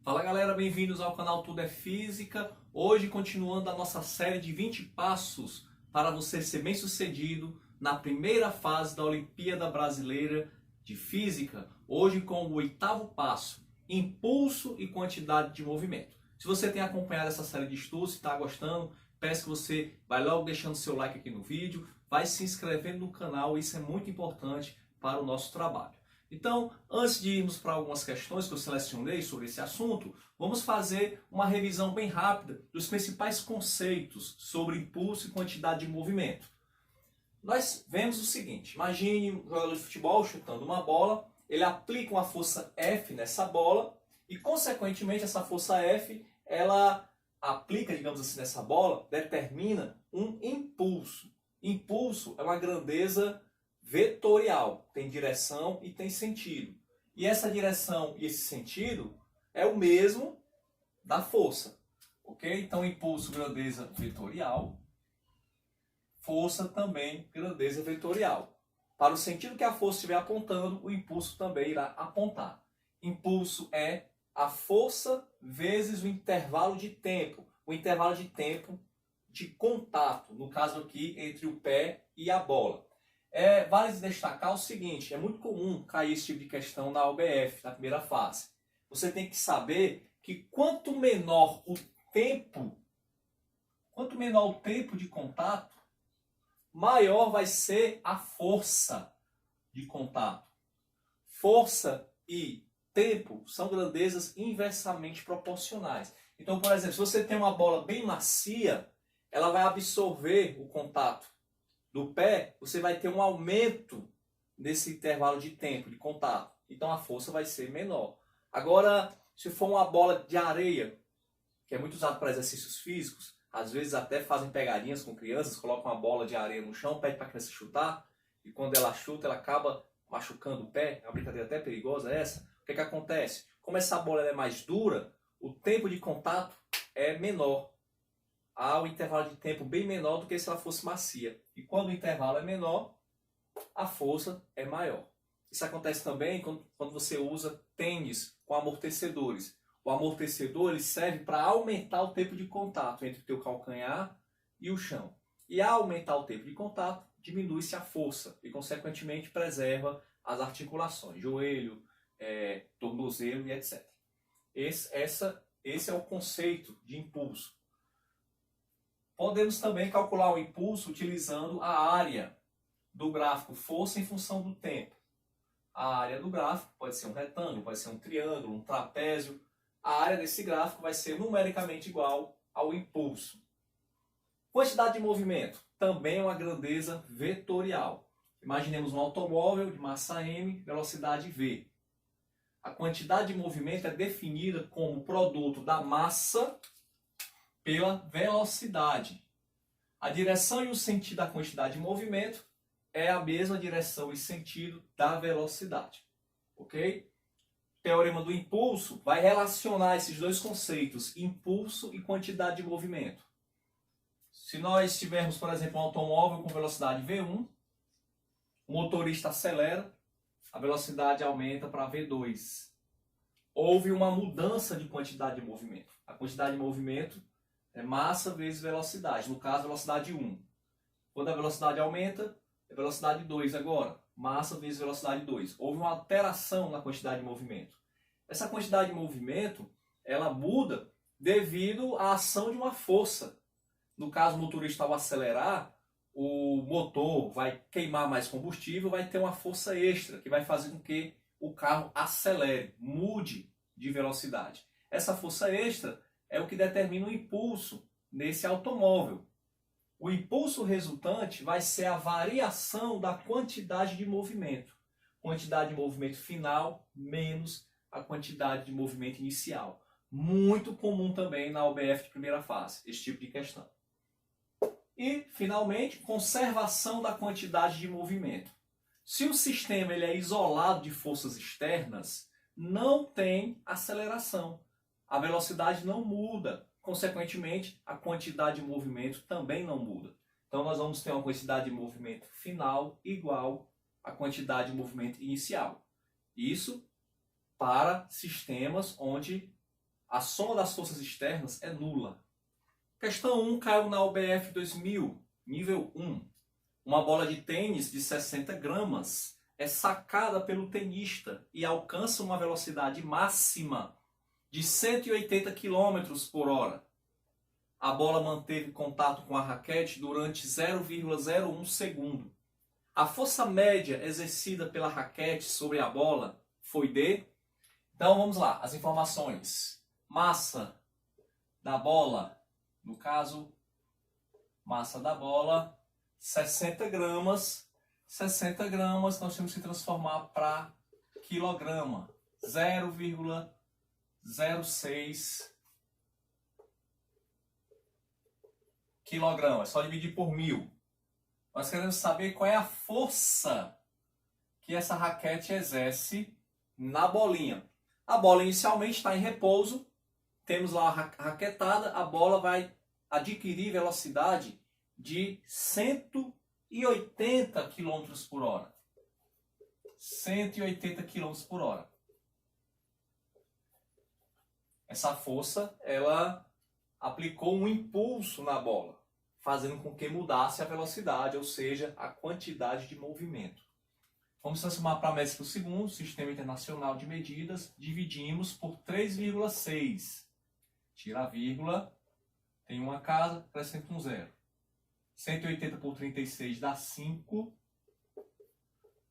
Fala galera, bem-vindos ao canal Tudo é Física. Hoje continuando a nossa série de 20 passos para você ser bem-sucedido na primeira fase da Olimpíada Brasileira de Física. Hoje com o 8º passo, impulso e quantidade de movimento. Se você tem acompanhado essa série de estudos e está gostando, peço que você vai logo deixando seu like aqui no vídeo, vai se inscrevendo no canal, isso é muito importante para o nosso trabalho. Então, antes de irmos para algumas questões que eu selecionei sobre esse assunto, vamos fazer uma revisão bem rápida dos principais conceitos sobre impulso e quantidade de movimento. Nós vemos o seguinte: imagine um jogador de futebol chutando uma bola, ele aplica uma força F nessa bola e, consequentemente, essa força F, ela aplica, digamos assim, nessa bola, determina um impulso. Impulso é uma grandeza vetorial, tem direção e tem sentido. E essa direção e esse sentido é o mesmo da força, ok? Então, impulso, grandeza vetorial, força também, grandeza vetorial. Para o sentido que a força estiver apontando, o impulso também irá apontar. Impulso é a força vezes o intervalo de tempo de contato, no caso aqui, entre o pé e a bola. Vale destacar o seguinte: é muito comum cair esse tipo de questão na OBF, na primeira fase. Você tem que saber que quanto menor o tempo de contato, maior vai ser a força de contato. Força e tempo são grandezas inversamente proporcionais. Então, por exemplo, se você tem uma bola bem macia, ela vai absorver o contato do pé, você vai ter um aumento nesse intervalo de tempo de contato. Então a força vai ser menor. Agora, se for uma bola de areia, que é muito usado para exercícios físicos, às vezes até fazem pegadinhas com crianças, colocam uma bola de areia no chão, pede para a criança chutar, e quando ela chuta, ela acaba machucando o pé. É uma brincadeira até perigosa essa. O que acontece? Como essa bola é mais dura, o tempo de contato é menor. Há um intervalo de tempo bem menor do que se ela fosse macia. E quando o intervalo é menor, a força é maior. Isso acontece também quando você usa tênis com amortecedores. O amortecedor ele serve para aumentar o tempo de contato entre o teu calcanhar e o chão. E ao aumentar o tempo de contato, diminui-se a força e, consequentemente, preserva as articulações, joelho, tornozelo e etc. Esse é o conceito de impulso. Podemos também calcular o impulso utilizando a área do gráfico força em função do tempo. A área do gráfico pode ser um retângulo, pode ser um triângulo, um trapézio. A área desse gráfico vai ser numericamente igual ao impulso. Quantidade de movimento também é uma grandeza vetorial. Imaginemos um automóvel de massa m, velocidade v. A quantidade de movimento é definida como produto da massa pela velocidade. A direção e o sentido da quantidade de movimento é a mesma direção e sentido da velocidade. Ok? Teorema do impulso vai relacionar esses dois conceitos, impulso e quantidade de movimento. Se nós tivermos, por exemplo, um automóvel com velocidade V1, o motorista acelera, a velocidade aumenta para V2. Houve uma mudança de quantidade de movimento. A quantidade de movimento é massa vezes velocidade, no caso, velocidade 1. Quando a velocidade aumenta, é velocidade 2 agora, massa vezes velocidade 2. Houve uma alteração na quantidade de movimento. Essa quantidade de movimento, ela muda devido à ação de uma força. No caso, o motorista ao acelerar, o motor vai queimar mais combustível, vai ter uma força extra, que vai fazer com que o carro acelere, mude de velocidade. Essa força extra é o que determina o impulso nesse automóvel. O impulso resultante vai ser a variação da quantidade de movimento. Quantidade de movimento final menos a quantidade de movimento inicial. Muito comum também na OBF de primeira fase, esse tipo de questão. E, finalmente, conservação da quantidade de movimento. Se o sistema ele é isolado de forças externas, não tem aceleração. A velocidade não muda. Consequentemente, a quantidade de movimento também não muda. Então, nós vamos ter uma quantidade de movimento final igual à quantidade de movimento inicial. Isso para sistemas onde A soma das forças externas é nula. Questão 1 caiu na UBF 2000, nível 1. Uma bola de tênis de 60 gramas é sacada pelo tenista e alcança uma velocidade máxima de 180 km por hora. A bola manteve contato com a raquete durante 0,01 segundo. A força média exercida pela raquete sobre a bola foi de... Então vamos lá, as informações. Massa da bola, no caso, massa da bola, 60 gramas. 60 gramas nós temos que transformar para quilograma. 0,06 quilograma. É só dividir por 1000. Nós queremos saber qual é a força que essa raquete exerce na bolinha. A bola inicialmente está em repouso. Temos lá a raquetada. A bola vai adquirir velocidade de 180 km por hora. 180 km por hora. Essa força, ela aplicou um impulso na bola, fazendo com que mudasse a velocidade, ou seja, a quantidade de movimento. Vamos transformar para metros por segundo, Sistema Internacional de Medidas, dividimos por 3,6. Tira a vírgula, tem uma casa, acrescenta um zero. 180 por 36 dá 5.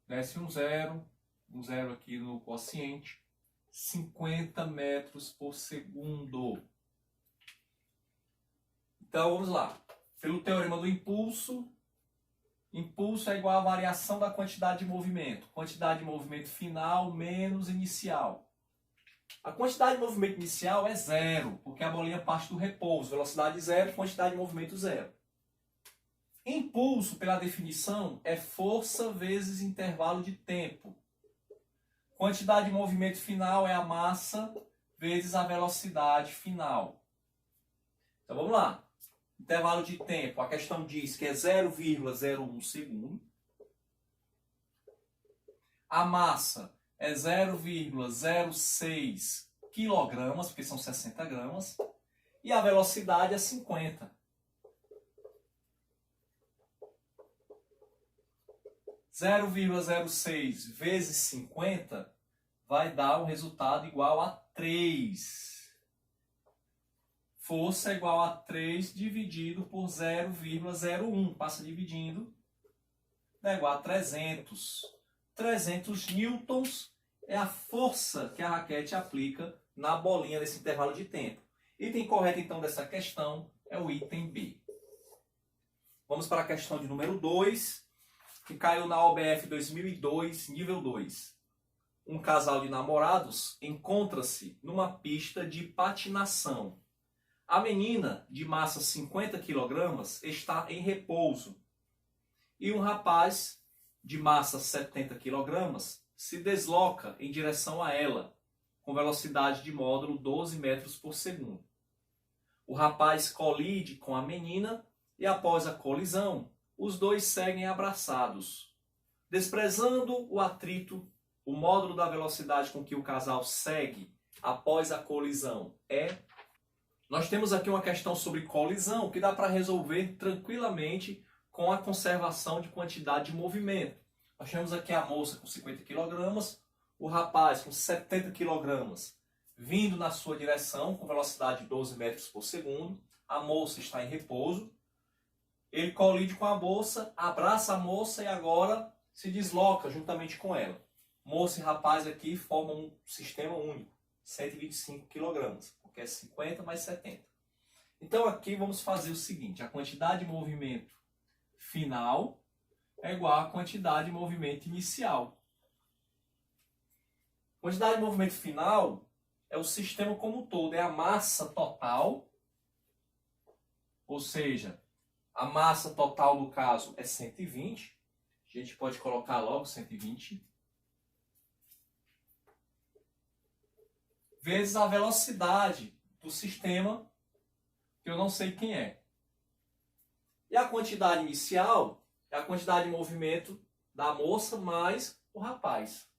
Desce um zero aqui no quociente. 50 metros por segundo. Então vamos lá. Pelo teorema do impulso, impulso é igual à variação da quantidade de movimento. Quantidade de movimento final menos inicial. A quantidade de movimento inicial é zero, porque a bolinha parte do repouso. Velocidade zero, quantidade de movimento zero. Impulso, pela definição, é força vezes intervalo de tempo. Quantidade de movimento final é a massa vezes a velocidade final. Então vamos lá. Intervalo de tempo, a questão diz que é 0,01 segundo. A massa é 0,06 quilogramas, porque são 60 gramas. E a velocidade é 50. 0,06 vezes 50 vai dar um resultado igual a 3. Força é igual a 3 dividido por 0,01. Passa dividindo. É igual a 300. 300 newtons é a força que a raquete aplica na bolinha nesse intervalo de tempo. Item correto, então, dessa questão é o item B. Vamos para a questão de número 2. Que caiu na OBF 2002, nível 2. Um casal de namorados encontra-se numa pista de patinação. A menina, de massa 50 kg, está em repouso. E um rapaz, de massa 70 kg, se desloca em direção a ela, com velocidade de módulo 12 metros por segundo. O rapaz colide com a menina e, após a colisão, os dois seguem abraçados. Desprezando o atrito, o módulo da velocidade com que o casal segue após a colisão é... Nós temos aqui uma questão sobre colisão que dá para resolver tranquilamente com a conservação de quantidade de movimento. Nós temos aqui a moça com 50 kg, o rapaz com 70 kg vindo na sua direção com velocidade de 12 metros por segundo. A moça está em repouso. Ele colide com a moça, abraça a moça e agora se desloca juntamente com ela. Moça e rapaz aqui formam um sistema único, 125 kg, porque é 50 mais 70. Então aqui vamos fazer o seguinte, a quantidade de movimento final é igual à quantidade de movimento inicial. Quantidade de movimento final é o sistema como um todo, é a massa total, ou seja, a massa total, no caso, é 120. A gente pode colocar logo 120. Vezes a velocidade do sistema, que eu não sei quem é. E a quantidade inicial é a quantidade de movimento da moça mais o rapaz.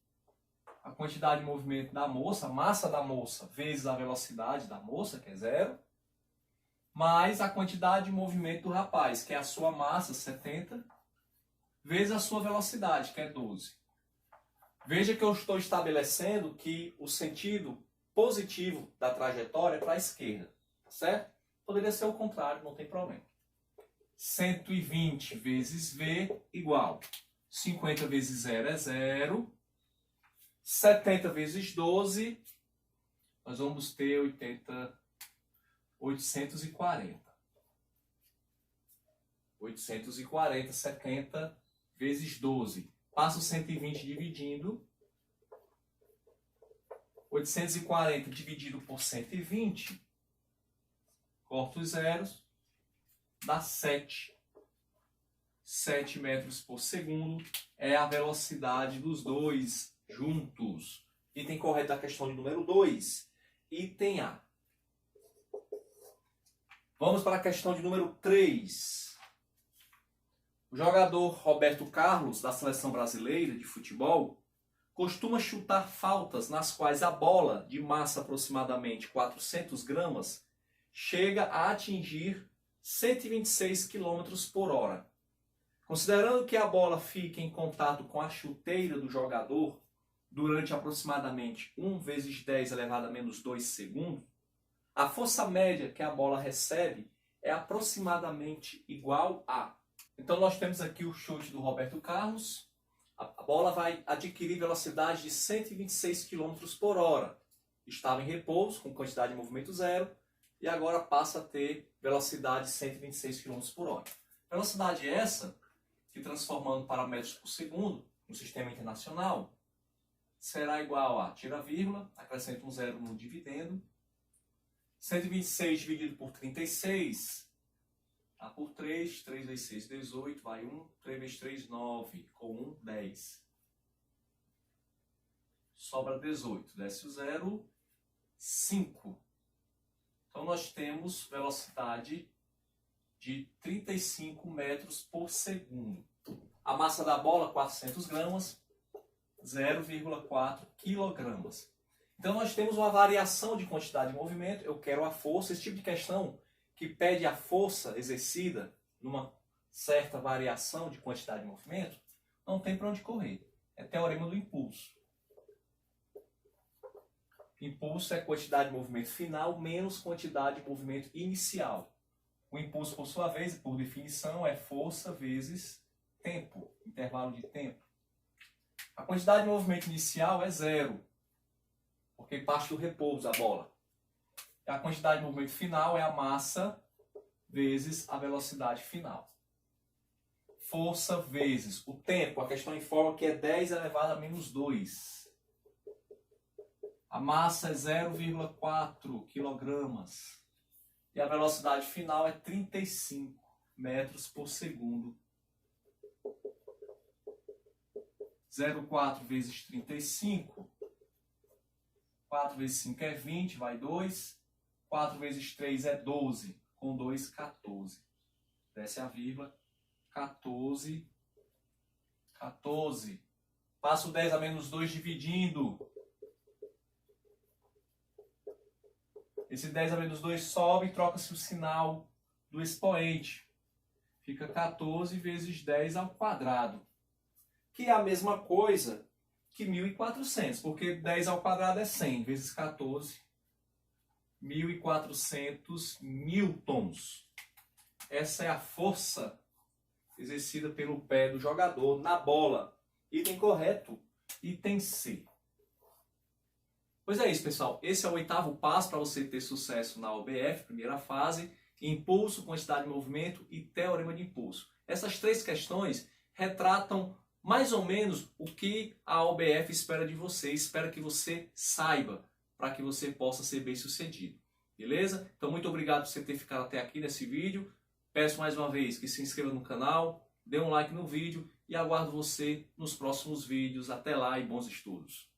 a quantidade de movimento da moça, a massa da moça, vezes a velocidade da moça, que é 0, mais a quantidade de movimento do rapaz, que é a sua massa, 70, vezes a sua velocidade, que é 12. Veja que eu estou estabelecendo que o sentido positivo da trajetória é para a esquerda, certo? Poderia ser o contrário, não tem problema. 120 vezes V igual 50 vezes 0 é 0. 70 vezes 12, nós vamos ter 840. 840, 70 vezes 12. Passa o 120 dividindo. 840 dividido por 120, corta os zeros, dá 7. 7 metros por segundo é a velocidade dos dois juntos. Item correto da questão de número 2. Item A. Vamos para a questão de número 3. O jogador Roberto Carlos, da seleção brasileira de futebol, costuma chutar faltas nas quais a bola, de massa aproximadamente 400 gramas, chega a atingir 126 km por hora. Considerando que a bola fique em contato com a chuteira do jogador durante aproximadamente 1 vezes 10 elevado a menos 2 segundos, a força média que a bola recebe é aproximadamente igual a... Então nós temos aqui o chute do Roberto Carlos. A bola vai adquirir velocidade de 126 km por hora. Estava em repouso, com quantidade de movimento 0, e agora passa a ter velocidade de 126 km por hora. Velocidade essa que, transformando para metros por segundo no sistema internacional, será igual a, tira a vírgula, acrescenta um zero no dividendo, 126 dividido por 36, dá por 3, 3 vezes 6, 18, vai 1, 3 vezes 3, 9, com 1, 10. Sobra 18, desce o 0, 5. Então nós temos velocidade de 35 metros por segundo. A massa da bola, 400 gramas, 0,4 quilogramas. Então nós temos uma variação de quantidade de movimento, eu quero a força, esse tipo de questão que pede a força exercida numa certa variação de quantidade de movimento, não tem para onde correr. É teorema do impulso. Impulso é quantidade de movimento final menos quantidade de movimento inicial. O impulso, por sua vez, por definição, é força vezes tempo, intervalo de tempo. A quantidade de movimento inicial é 0, porque parte do repouso da bola. A quantidade de movimento final é a massa vezes a velocidade final. Força vezes o tempo, a questão informa que é 10 elevado a menos 2. A massa é 0,4 quilogramas. E a velocidade final é 35 metros por segundo. 0,4 vezes 35. 4 vezes 5 é 20, vai 2. 4 vezes 3 é 12. Com 2, 14. Desce a vírgula. 14. 14. Passa o 10 a menos 2 dividindo. Esse 10 a menos 2 sobe e troca-se o sinal do expoente. Fica 14 vezes 10 ao quadrado. Que é a mesma coisa que 1.400, porque 10 ao quadrado é 100 vezes 14, 1.400 newtons. Essa é a força exercida pelo pé do jogador na bola. Item correto, item C. Pois é isso, pessoal. Esse é o 8º passo para você ter sucesso na OBF, primeira fase, impulso, quantidade de movimento e teorema de impulso. Essas 3 questões retratam mais ou menos o que a OBF espera de você, espera que você saiba, para que você possa ser bem sucedido. Beleza? Então muito obrigado por você ter ficado até aqui nesse vídeo. Peço mais uma vez que se inscreva no canal, dê um like no vídeo e aguardo você nos próximos vídeos. Até lá e bons estudos!